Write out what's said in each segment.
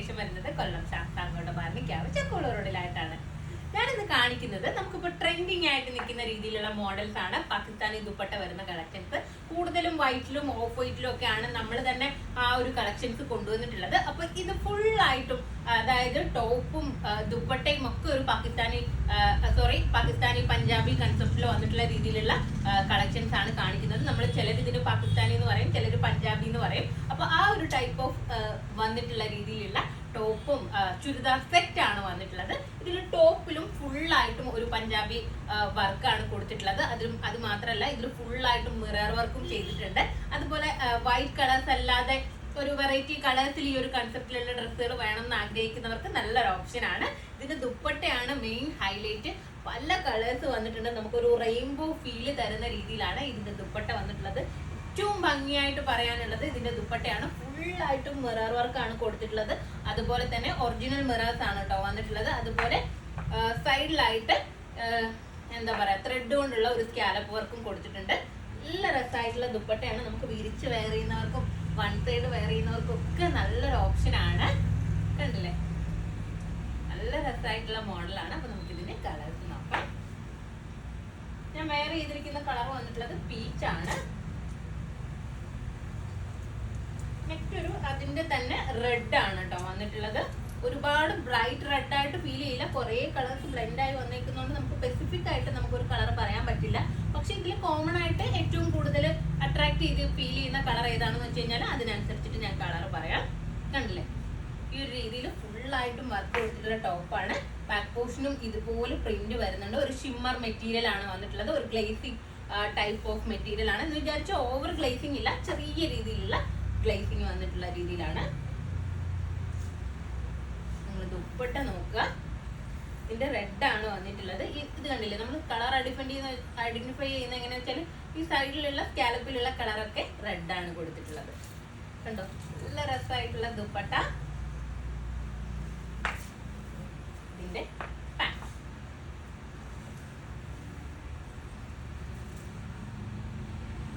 Location വരുന്നത് കൊല്ലം ശാസ്താംകോട്ട ബാർണിക്കാവ് ചക്കോള റോഡിലായിട്ടാണ്. ഞാനിന്ന് കാണിക്കുന്നത് നമുക്കിപ്പോൾ ട്രെൻഡിങ് ആയിട്ട് നിൽക്കുന്ന രീതിയിലുള്ള മോഡൽസ് ആണ്. പാകിസ്ഥാനി ദുപ്പട്ട വരുന്ന കളക്ഷൻസ് കൂടുതലും വൈറ്റിലും ഓഫ് വൈറ്റിലും ഒക്കെയാണ് നമ്മൾ തന്നെ ആ ഒരു കളക്ഷൻസ് കൊണ്ടുവന്നിട്ടുള്ളത്. അപ്പൊ ഇത് ഫുള്ളായിട്ടും അതായത് ടോപ്പും ദുപ്പട്ടയും ഒക്കെ ഒരു പാകിസ്ഥാനി പഞ്ചാബി കൺസെപ്റ്റിൽ വന്നിട്ടുള്ള രീതിയിലുള്ള കളക്ഷൻസ് ആണ് കാണിക്കുന്നത്. നമ്മൾ ചിലർ ഇതിന് പാകിസ്ഥാനി എന്ന് പറയും, ചിലർ പഞ്ചാബി എന്ന് പറയും. അപ്പൊ ആ ഒരു ടൈപ്പ് ഓഫ് വന്നിട്ടുള്ള രീതിയിലുള്ള ടോപ്പും ചുരിദാർ സെറ്റ് ആണ് വന്നിട്ടുള്ളത്. ഇതിൽ ടോപ്പിലും ഫുള്ളായിട്ടും ഒരു പഞ്ചാബി വർക്കാണ് കൊടുത്തിട്ടുള്ളത്. അത് മാത്രമല്ല ഇതിൽ ഫുള്ളായിട്ടും മിറർ വർക്കും ചെയ്തിട്ടുണ്ട്. അതുപോലെ വൈറ്റ് കളേഴ്സ് അല്ലാതെ ഒരു വെറൈറ്റി കളേഴ്സിൽ ഈ ഒരു കൺസെപ്റ്റിലുള്ള ഡ്രസ്സുകൾ വേണമെന്ന് ആഗ്രഹിക്കുന്നവർക്ക് നല്ലൊരു ഓപ്ഷൻ ആണ്. ഇതിന്റെ ദുപ്പട്ടയാണ് മെയിൻ ഹൈലൈറ്റ്. പല കളേഴ്സ് വന്നിട്ടുണ്ട്. നമുക്കൊരു റെയിൻബോ ഫീല് തരുന്ന രീതിയിലാണ് ഇതിന്റെ ദുപ്പട്ട വന്നിട്ടുള്ളത്. ഏറ്റവും ഭംഗിയായിട്ട് പറയാനുള്ളത് ഇതിന്റെ ദുപ്പട്ടയാണ്. ഫുള്ളായിട്ടും മിറർ വർക്കാണ് കൊടുത്തിട്ടുള്ളത്. അതുപോലെ തന്നെ ഒറിജിനൽ മിറേഴ്സ് ആണ് കേട്ടോ വന്നിട്ടുള്ളത്. അതുപോലെ സൈഡിലായിട്ട് എന്താ പറയാ ത്രെഡ് കൊണ്ടുള്ള ഒരു സ്കാലപ്പ് വർക്കും കൊടുത്തിട്ടുണ്ട്. നല്ല രസമായിട്ടുള്ള ദുപ്പട്ടയാണ്. നമുക്ക് വിരിച്ച് വെയർ ചെയ്യുന്നവർക്കും വൺ സൈഡ് വെയർ ചെയ്യുന്നവർക്കും ഒക്കെ നല്ലൊരു ഓപ്ഷൻ ആണ്. കണ്ടില്ലേ, നല്ല രസമായിട്ടുള്ള മോഡലാണ്. അപ്പൊ നമുക്ക് ഇതിന്റെ കളേഴ്സ് നോക്കാം. ഞാൻ വെയർ ചെയ്തിരിക്കുന്ന കളർ വന്നിട്ടുള്ളത് പീച്ച് ആണ്. നെക്സ്റ്റ് ഒരു അതിന്റെ തന്നെ റെഡ് ആണ് കേട്ടോ വന്നിട്ടുള്ളത്. ഒരുപാട് ബ്രൈറ്റ് റെഡ് ആയിട്ട് ഫീൽ ചെയ്യില്ല. കുറെ കളേഴ്സ് ബ്ലെൻഡ് ആയി വന്നേക്കുന്നതുകൊണ്ട് നമുക്ക് സ്പെസിഫിക് ആയിട്ട് നമുക്കൊരു കളർ പറയാൻ പറ്റില്ല. പക്ഷെ ഇതിൽ കോമൺ ആയിട്ട് ഏറ്റവും കൂടുതൽ അട്രാക്ട് ചെയ്ത് ഫീൽ ചെയ്യുന്ന കളർ ഏതാണെന്ന് വെച്ച് കഴിഞ്ഞാൽ അതിനനുസരിച്ചിട്ട് ഞാൻ കളർ പറയാം. കണ്ടില്ലേ, ഈ ഒരു രീതിയിൽ ഫുള്ളായിട്ടും വർക്ക് കൊടുത്തിട്ടുള്ള ടോപ്പാണ്. ബാക്ക് പോർഷനും ഇതുപോലെ പ്രിന്റ് വരുന്നുണ്ട്. ഒരു ഷിമ്മർ മെറ്റീരിയൽ ആണ് വന്നിട്ടുള്ളത്. ഒരു ഗ്ലേസിംഗ് ടൈപ്പ് ഓഫ് മെറ്റീരിയൽ ആണ് എന്ന് വിചാരിച്ച ഓവർ ഗ്ലേസിംഗ് ഇല്ല, ചെറിയ രീതിയിലുള്ള ഗ്ലേസിംഗ് വന്നിട്ടുള്ള രീതിയിലാണ്. നിങ്ങൾ ദുപ്പട്ട നോക്കുക, ഇതിന്റെ റെഡ് ആണ് വന്നിട്ടുള്ളത്. ഇത് കണ്ടില്ലേ, നമ്മൾ കളർ ഐഡന്റിഫൈ ചെയ്യുന്ന എങ്ങനെയാ വെച്ചാൽ ഈ സൈഡിലുള്ള സ്കാലപ്പിലുള്ള കളറൊക്കെ റെഡ് ആണ് കൊടുത്തിട്ടുള്ളത്. കണ്ടോ, നല്ല രസമായിട്ടുള്ള ദുപ്പട്ട. ഇതിന്റെ പാന്റ്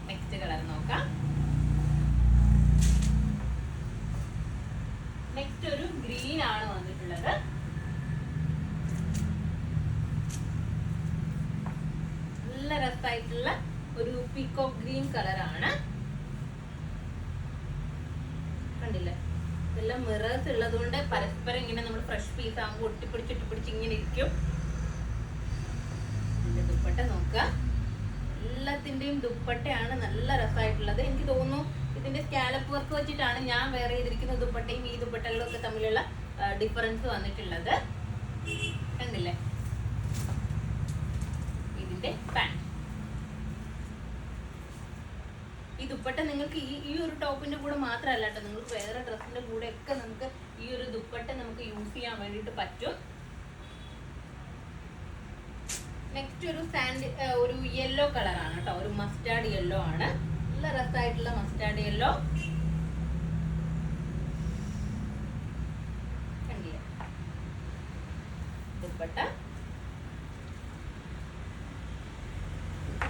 നെക്സ്റ്റ് കളർ നോക്കാം. നെക്സ്റ്റ് ഒരു ഗ്രീൻ ആണ് വന്നിട്ടുള്ളത്. നല്ല രസമായിട്ടുള്ള ഒരു പീകോക്ക് ഗ്രീൻ കളറാണ്. കണ്ടില്ലേ, ഇതെല്ലാം മിറേഴ്സ് ഉള്ളത് കൊണ്ട് പരസ്പരം ഇങ്ങനെ നമ്മൾ ഫ്രഷ് പീസ് ആകുമ്പോൾ ഒട്ടിപ്പിടിച്ച് ഇങ്ങനെ ഇരിക്കും. ഇതിന്റെ ദുപ്പട്ട നോക്കുക. എല്ലാത്തിന്റെയും ദുപ്പട്ടയാണ് നല്ല രസമായിട്ടുള്ളത്. എനിക്ക് തോന്നുന്നു ഇതിന്റെ സ്കാലപ്പ് വർക്ക് വെച്ചിട്ടാണ് ഞാൻ വേറെ ചെയ്തിരിക്കുന്ന ദുപ്പട്ടയും ഈ ദുപ്പട്ടകളും ഒക്കെ തമ്മിലുള്ള ഡിഫറൻസ് വന്നിട്ടുള്ളത്. കണ്ടില്ലേ, ഇതിന്റെ പാന്റ്. ഈ ദുപ്പട്ട നിങ്ങൾക്ക് ഈ ഒരു ടോപ്പിന്റെ കൂടെ മാത്രമല്ല കേട്ടോ, നിങ്ങൾക്ക് വേറെ ഡ്രസ്സിന്റെ കൂടെ ഒക്കെ നമുക്ക് ഈ ഒരു ദുപ്പട്ട നമുക്ക് യൂസ് ചെയ്യാൻ വേണ്ടിയിട്ട് പറ്റും. നെക്സ്റ്റ് ഒരു യെല്ലോ കളറാണ് കേട്ടോ, ഒരു മസ്റ്റാർഡ് യെല്ലോ ആണ്. നല്ല രസമായിട്ടുള്ള മസ്റ്റാർഡ് യെല്ലോ. കണ്ടില്ലേ, ദുപ്പട്ട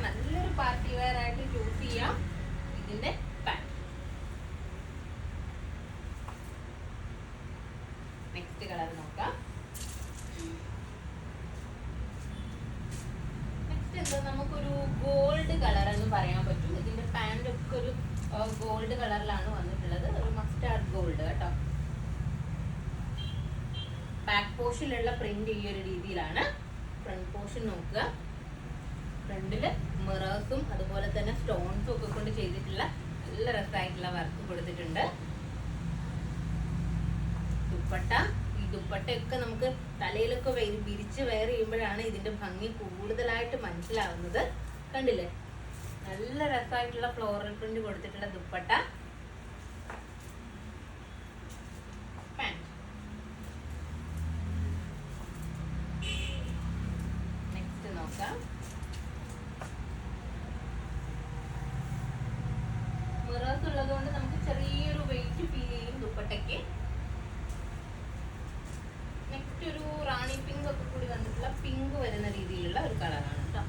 നല്ലൊരു പാർട്ടി വെയർ ആയിട്ട് ചൂസ് ചെയ്യാം. ഇതിന്റെ പാന്റ്. നെക്സ്റ്റ് കളർ നോക്കാം. നമുക്കൊരു ഗോൾഡ് കളർ എന്ന് പറയാൻ പറ്റും. ഇതിന്റെ പാന്റ് ഒക്കെ ഒരു ഗോൾഡ് കളറിലാണ് വന്നിട്ടുള്ളത്. ഒരു മസ്റ്റാർഡ് ഗോൾഡ് കേട്ടോ. ബാക്ക് പോർഷനിലുള്ള പ്രിന്റ് ഈ ഒരു രീതിയിലാണ്. ഫ്രണ്ട് പോർഷൻ നോക്കുക. ഫ്രണ്ടില് മിറേഴ്സും അതുപോലെ തന്നെ സ്റ്റോൺസും ഒക്കെ കൊണ്ട് ചെയ്തിട്ടുള്ള നല്ല രസമായിട്ടുള്ള വർക്ക് കൊടുത്തിട്ടുണ്ട്. ദുപ്പട്ട, ഈ ദുപ്പട്ടയൊക്കെ നമുക്ക് തലയിലൊക്കെ വിരിച്ച് വെയർ ചെയ്യുമ്പോഴാണ് ഇതിന്റെ ഭംഗി കൂടുതലായിട്ട് മനസ്സിലാവുന്നത്. കണ്ടില്ലേ, നല്ല രസമായിട്ടുള്ള ഫ്ലോറൽ പ്രിന്റ് കൊടുത്തിട്ടുള്ള ദുപ്പട്ട. നെക്സ്റ്റ് നോക്കാം. മിറേഴ്സ് ഉള്ളത് കൊണ്ട് നമുക്ക് ചെറിയൊരു വെയിറ്റ് ഫീൽ ചെയ്യും ദുപ്പട്ടയ്ക്ക്. നെക്സ്റ്റ് ഒരു റാണി പിങ്ക് ഒക്കെ കൂടി വന്നിട്ടുള്ള പിങ്ക് വരുന്ന രീതിയിലുള്ള ഒരു കളറാണ് കേട്ടോ.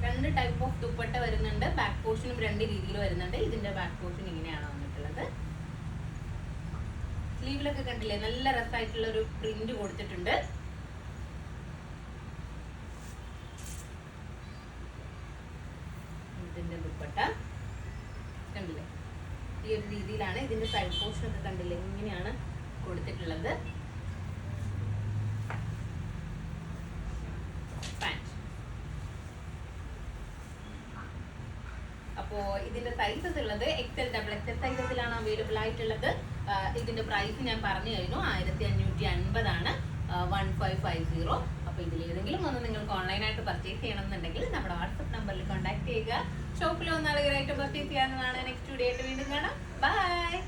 2 ടൈപ്പ് ഓഫ് ദുപ്പട്ട വരുന്നുണ്ട്. ബാക്ക് പോർഷനും 2 രീതിയിൽ വരുന്നുണ്ട്. ഇതിന്റെ ബാക്ക് പോർഷൻ ഇങ്ങനെയാണ് വന്നിട്ടുള്ളത്. സ്ലീവിലൊക്കെ കണ്ടില്ലേ, നല്ല രസമായിട്ടുള്ള ഒരു പ്രിന്റ് കൊടുത്തിട്ടുണ്ട്. ഇതിന്റെ ദുപ്പട്ട കണ്ടില്ലേ, ഈ ഒരു രീതിയിലാണ്. ഇതിന്റെ സൈഡ് പോർഷൻ ഒക്കെ കണ്ടില്ലേ, ഇങ്ങനെയാണ് കൊടുത്തിട്ടുള്ളത്. അപ്പോ ഇതിന്റെ സൈസസ് ഉള്ളത് XL, XXL സൈസസിലാണ് അവൈലബിൾ ആയിട്ടുള്ളത്. ഇതിന്റെ പ്രൈസ് ഞാൻ പറഞ്ഞു കഴിഞ്ഞു, 1550 ആണ്, 1550. അപ്പൊ ഇതിൽ ഏതെങ്കിലും ഒന്ന് നിങ്ങൾക്ക് ഓൺലൈനായിട്ട് പർച്ചേസ് ചെയ്യണമെന്നുണ്ടെങ്കിൽ നമ്മുടെ വാട്സ്ആപ്പ് നമ്പറിൽ കോൺടാക്ട് ചെയ്യുക. ഷോപ്പിൽ വന്നാൽ പർച്ചേസ് ചെയ്യാവുന്നതാണ്. നെക്സ്റ്റ് വീഡിയോ ആയിട്ട് വീണ്ടും കാണാം. ബൈ.